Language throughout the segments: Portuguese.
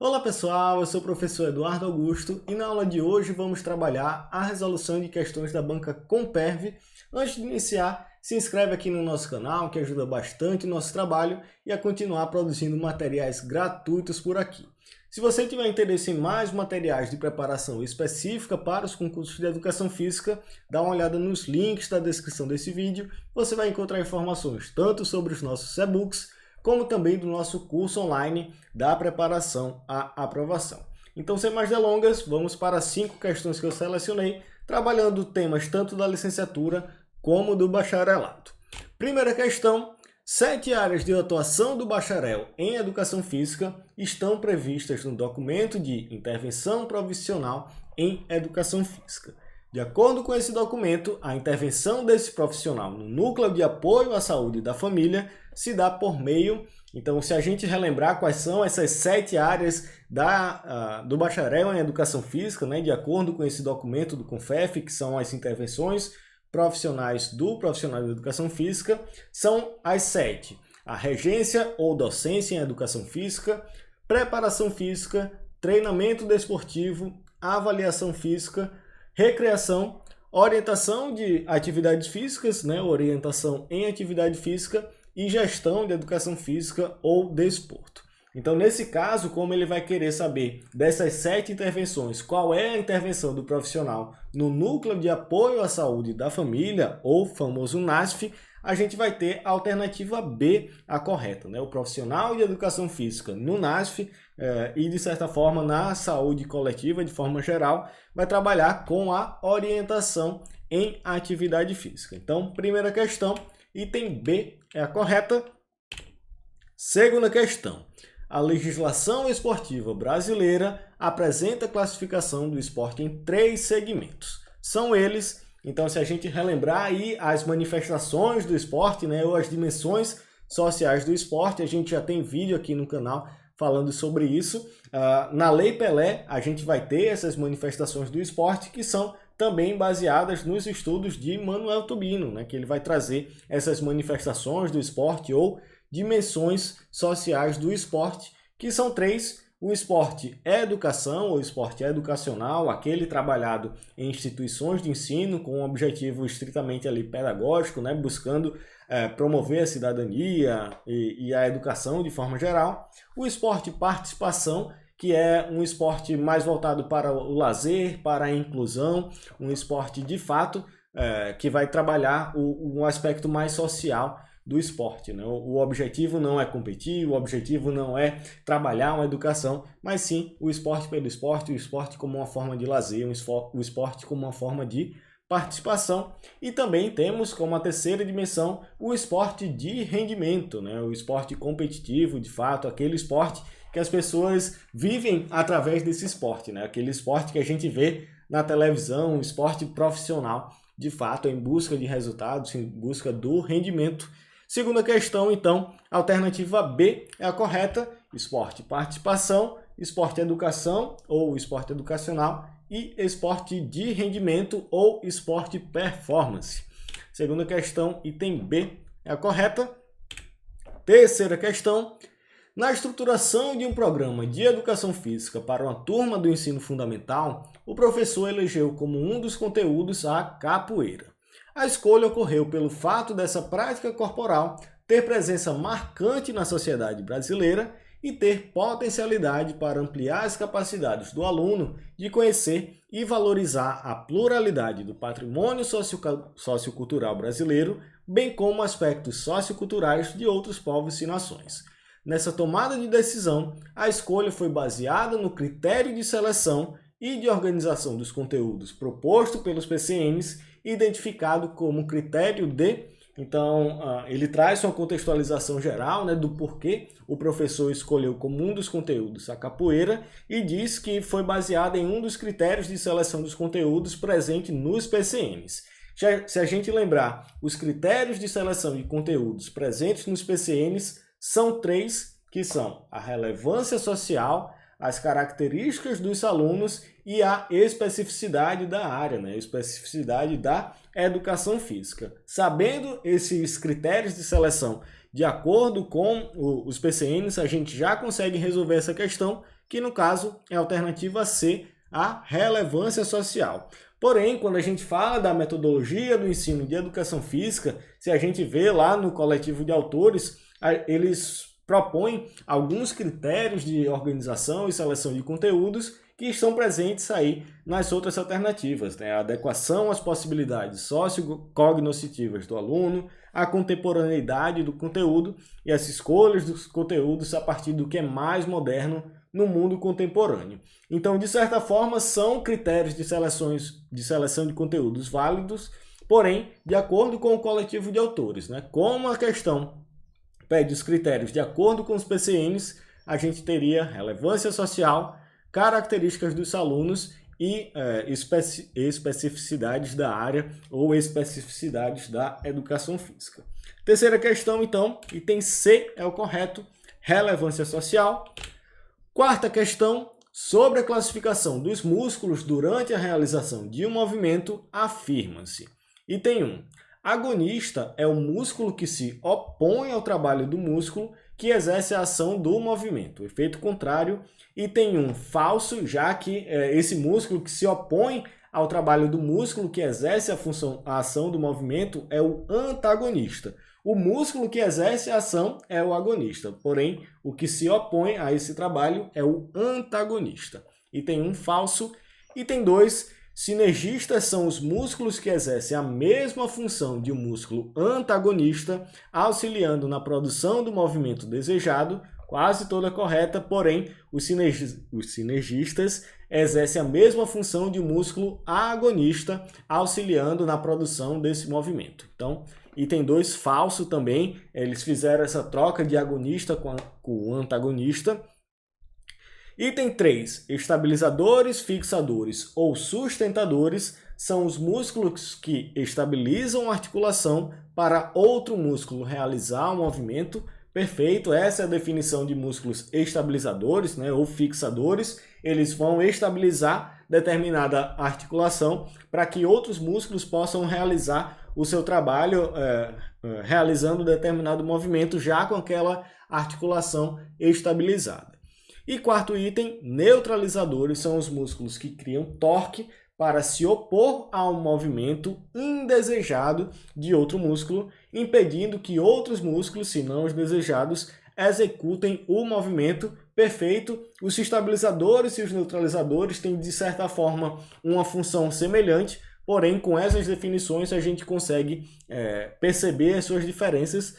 Olá pessoal, eu sou o professor Eduardo Augusto e na aula de hoje vamos trabalhar a resolução de questões da banca Comperv. Antes de iniciar, se inscreve aqui no nosso canal que ajuda bastante o nosso trabalho e a continuar produzindo materiais gratuitos por aqui. Se você tiver interesse em mais materiais de preparação específica para os concursos de Educação Física, dá uma olhada nos links da descrição desse vídeo. Você vai encontrar informações tanto sobre os nossos e-books, como também do nosso curso online da preparação à aprovação. Então, sem mais delongas, vamos para 5 questões que eu selecionei, trabalhando temas tanto da licenciatura como do bacharelado. Primeira questão: 7 áreas de atuação do bacharel em Educação Física estão previstas no documento de intervenção profissional em Educação Física. De acordo com esse documento, a intervenção desse profissional no núcleo de apoio à saúde da família se dá por meio. Então, se a gente relembrar quais são essas 7 áreas do bacharel em Educação Física, de acordo com esse documento do CONFEF, que são as intervenções profissionais do profissional de Educação Física, são as 7. A regência ou docência em Educação Física, preparação física, treinamento desportivo, avaliação física, recreação, orientação de atividades físicas, orientação em atividade física e gestão de educação física ou desporto. Então, nesse caso, como ele vai querer saber dessas 7 intervenções, qual é a intervenção do profissional no núcleo de apoio à saúde da família, ou famoso NASF, a gente vai ter a alternativa B, a correta, o profissional de educação física no NASF e, de certa forma, na saúde coletiva, de forma geral, vai trabalhar com a orientação em atividade física. Então, primeira questão, item B é a correta. Segunda questão: a legislação esportiva brasileira apresenta classificação do esporte em 3 segmentos. São eles, então, se a gente relembrar aí as manifestações do esporte, ou as dimensões sociais do esporte, a gente já tem vídeo aqui no canal falando sobre isso. Na Lei Pelé, a gente vai ter essas manifestações do esporte que são também baseadas nos estudos de Manuel Tubino, que ele vai trazer essas manifestações do esporte ou dimensões sociais do esporte, que são 3. O esporte é educação, ou esporte é educacional, aquele trabalhado em instituições de ensino com um objetivo estritamente ali pedagógico, buscando promover a cidadania e a educação de forma geral. O esporte participação, que é um esporte mais voltado para o lazer, para a inclusão, um esporte de fato que vai trabalhar um aspecto mais social do esporte. O objetivo não é competir, o objetivo não é trabalhar uma educação, mas sim o esporte pelo esporte, o esporte como uma forma de lazer, o esporte como uma forma de participação. E também temos como a terceira dimensão o esporte de rendimento, o esporte competitivo, de fato, aquele esporte que as pessoas vivem através desse esporte, aquele esporte que a gente vê na televisão, um esporte profissional, de fato, em busca de resultados, em busca do rendimento. Segunda questão, então, a alternativa B é a correta: esporte participação, esporte educação ou esporte educacional e esporte de rendimento ou esporte performance. Segunda questão, item B é a correta. Terceira questão: na estruturação de um programa de educação física para uma turma do ensino fundamental, o professor elegeu como um dos conteúdos a capoeira. A escolha ocorreu pelo fato dessa prática corporal ter presença marcante na sociedade brasileira e ter potencialidade para ampliar as capacidades do aluno de conhecer e valorizar a pluralidade do patrimônio sociocultural brasileiro, bem como aspectos socioculturais de outros povos e nações. Nessa tomada de decisão, a escolha foi baseada no critério de seleção e de organização dos conteúdos proposto pelos PCNs, identificado como critério de... Então, ele traz uma contextualização geral do porquê o professor escolheu como um dos conteúdos a capoeira e diz que foi baseado em um dos critérios de seleção dos conteúdos presente nos PCNs. Se a gente lembrar, os critérios de seleção de conteúdos presentes nos PCNs são 3, que são a relevância social, as características dos alunos e a especificidade da área, a especificidade da educação física. Sabendo esses critérios de seleção de acordo com os PCNs, a gente já consegue resolver essa questão que no caso é a alternativa C, a relevância social. Porém, quando a gente fala da metodologia do ensino de educação física, se a gente vê lá no coletivo de autores, eles propõem alguns critérios de organização e seleção de conteúdos que estão presentes aí nas outras alternativas, né? A adequação às possibilidades sociocognoscitivas do aluno, a contemporaneidade do conteúdo e as escolhas dos conteúdos a partir do que é mais moderno no mundo contemporâneo. Então, de certa forma, são critérios de seleção de conteúdos válidos, porém, de acordo com o coletivo de autores, né? Como a questão pede os critérios de acordo com os PCNs, a gente teria relevância social, características dos alunos e especificidades da área ou especificidades da educação física. Terceira questão, então, item C é o correto, relevância social. Quarta questão, sobre a classificação dos músculos durante a realização de um movimento, afirma-se. Item 1. Agonista é o músculo que se opõe ao trabalho do músculo que exerce a ação do movimento. Efeito contrário, item 1, falso, já que esse músculo que se opõe ao trabalho do músculo que exerce a ação do movimento é o antagonista. O músculo que exerce a ação é o agonista, porém, o que se opõe a esse trabalho é o antagonista. Item 1, falso. Item 2, sinergistas são os músculos que exercem a mesma função de um músculo antagonista, auxiliando na produção do movimento desejado, quase toda correta, porém, os sinergistas exercem a mesma função de um músculo agonista, auxiliando na produção desse movimento. Então, item 2, falso também, eles fizeram essa troca de agonista com o antagonista. Item 3, estabilizadores, fixadores ou sustentadores são os músculos que estabilizam a articulação para outro músculo realizar um movimento. Perfeito, essa é a definição de músculos estabilizadores, né, ou fixadores. Eles vão estabilizar determinada articulação para que outros músculos possam realizar o seu trabalho realizando determinado movimento já com aquela articulação estabilizada. E quarto item, neutralizadores são os músculos que criam torque para se opor a um movimento indesejado de outro músculo, impedindo que outros músculos, se não os desejados, executem o movimento. Perfeito. Os estabilizadores e os neutralizadores têm, de certa forma, uma função semelhante, porém, com essas definições, a gente consegue perceber as suas diferenças.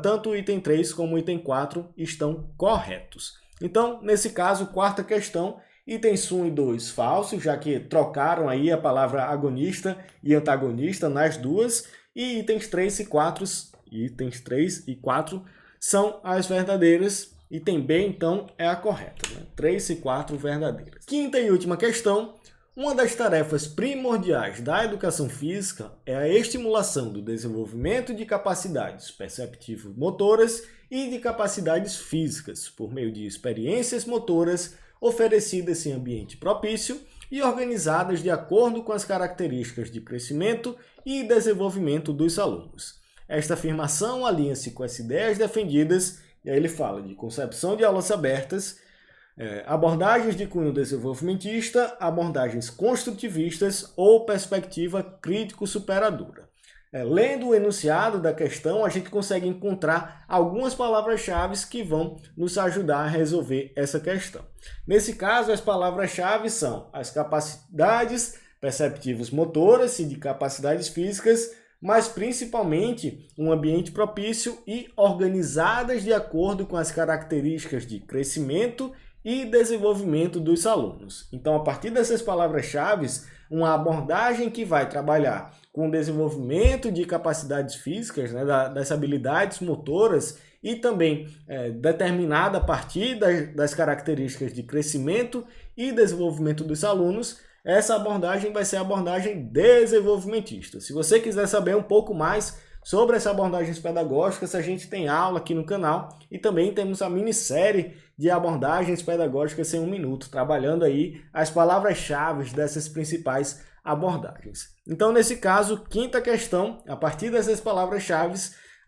Tanto o item 3 como o item 4 estão corretos. Então, nesse caso, quarta questão, itens 1 e 2 falsos, já que trocaram aí a palavra agonista e antagonista nas duas, e itens 3 e 4 são as verdadeiras. Item B, então, é a correta, né? 3 e 4 verdadeiras. Quinta e última questão. Uma das tarefas primordiais da educação física é a estimulação do desenvolvimento de capacidades perceptivo-motoras e de capacidades físicas, por meio de experiências motoras oferecidas em ambiente propício e organizadas de acordo com as características de crescimento e desenvolvimento dos alunos. Esta afirmação alinha-se com as ideias defendidas, e aí ele fala de concepção de aulas abertas, abordagens de cunho desenvolvimentista, abordagens construtivistas ou perspectiva crítico-superadora. Lendo o enunciado da questão, a gente consegue encontrar algumas palavras-chave que vão nos ajudar a resolver essa questão. Nesse caso, as palavras-chave são as capacidades perceptivas motoras e de capacidades físicas, mas principalmente um ambiente propício e organizadas de acordo com as características de crescimento e desenvolvimento dos alunos. Então, a partir dessas palavras-chave, uma abordagem que vai trabalhar com o desenvolvimento de capacidades físicas, né, das habilidades motoras e também determinada a partir das características de crescimento e desenvolvimento dos alunos, essa abordagem vai ser a abordagem desenvolvimentista. Se você quiser saber um pouco mais sobre essas abordagens pedagógicas, a gente tem aula aqui no canal e também temos a minissérie de abordagens pedagógicas em 1 minuto, trabalhando aí as palavras-chave dessas principais abordagens. Então, nesse caso, quinta questão, a partir dessas palavras-chave,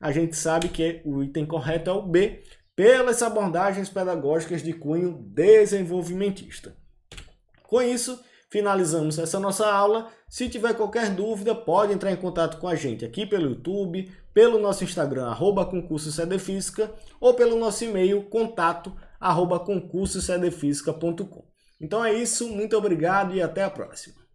a gente sabe que o item correto é o B, pelas abordagens pedagógicas de cunho desenvolvimentista. Com isso, finalizamos essa nossa aula. Se tiver qualquer dúvida, pode entrar em contato com a gente aqui pelo YouTube, pelo nosso Instagram, @concurso-cdfísica, ou pelo nosso e-mail, contato@concurso-cdfísica.com. Então é isso, muito obrigado e até a próxima.